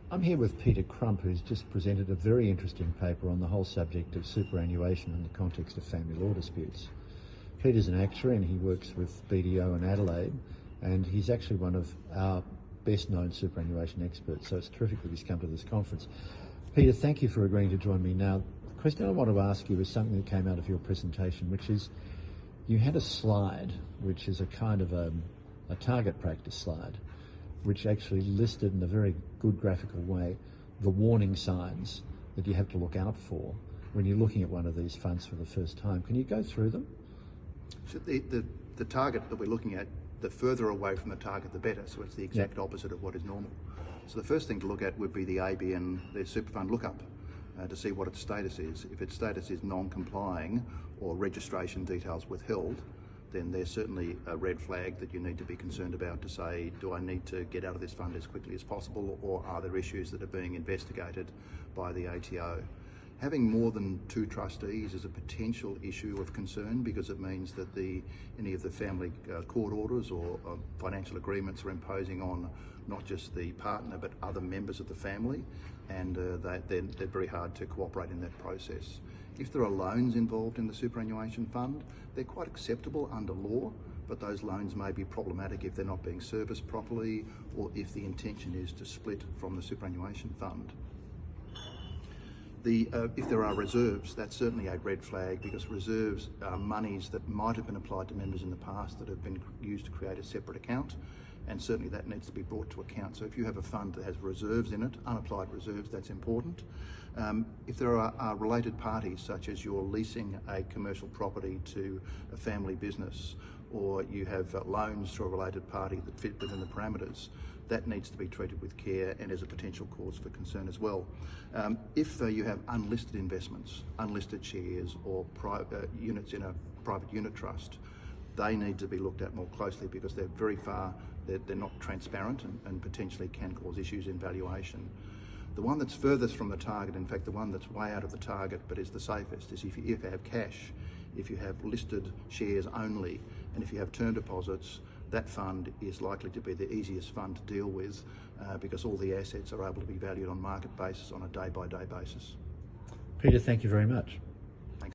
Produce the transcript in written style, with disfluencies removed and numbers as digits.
I'm here with Peter Crump, who's just presented a very interesting paper on the whole subject of superannuation in the context of family law disputes. Peter's an actuary and he works with BDO in Adelaide, and he's actually one of our best known superannuation experts, so it's terrific that he's come to this conference. Peter, thank you for agreeing to join me. Now, the question I want to ask you is something that came out of your presentation, which is you had a slide, which is a kind of a target practice slide, which actually listed in a very good graphical way the warning signs that you have to look out for when you're looking at one of these funds for the first time. Can you go through them? So the target that we're looking at, the further away from the target, the better. So it's the exact opposite of what is normal. So the first thing to look at would be the ABN, the super fund lookup, to see what its status is. If its status is non-complying or registration details withheld, then there's certainly a red flag that you need to be concerned about to say, do I need to get out of this fund as quickly as possible, or are there issues that are being investigated by the ATO? Having more than two trustees is a potential issue of concern because it means that any of the family court orders or financial agreements are imposing on not just the partner but other members of the family, and they're very hard to cooperate in that process. If there are loans involved in the superannuation fund, they're quite acceptable under law, but those loans may be problematic if they're not being serviced properly or if the intention is to split from the superannuation fund. If there are reserves, that's certainly a red flag, because reserves are monies that might have been applied to members in the past that have been used to create a separate account, and certainly that needs to be brought to account. So if you have a fund that has reserves in it, unapplied reserves, that's important. If there are related parties, such as you're leasing a commercial property to a family business, or you have loans to a related party that fit within the parameters, that needs to be treated with care and is a potential cause for concern as well. If you have unlisted investments, unlisted shares, or units in a private unit trust, they need to be looked at more closely because they're very far, they're not transparent and potentially can cause issues in valuation. The one that's furthest from the target, in fact the one that's way out of the target but is the safest, is if you have cash, if you have listed shares only, and if you have term deposits, that fund is likely to be the easiest fund to deal with because all the assets are able to be valued on market basis on a day-by-day basis. Peter, thank you very much.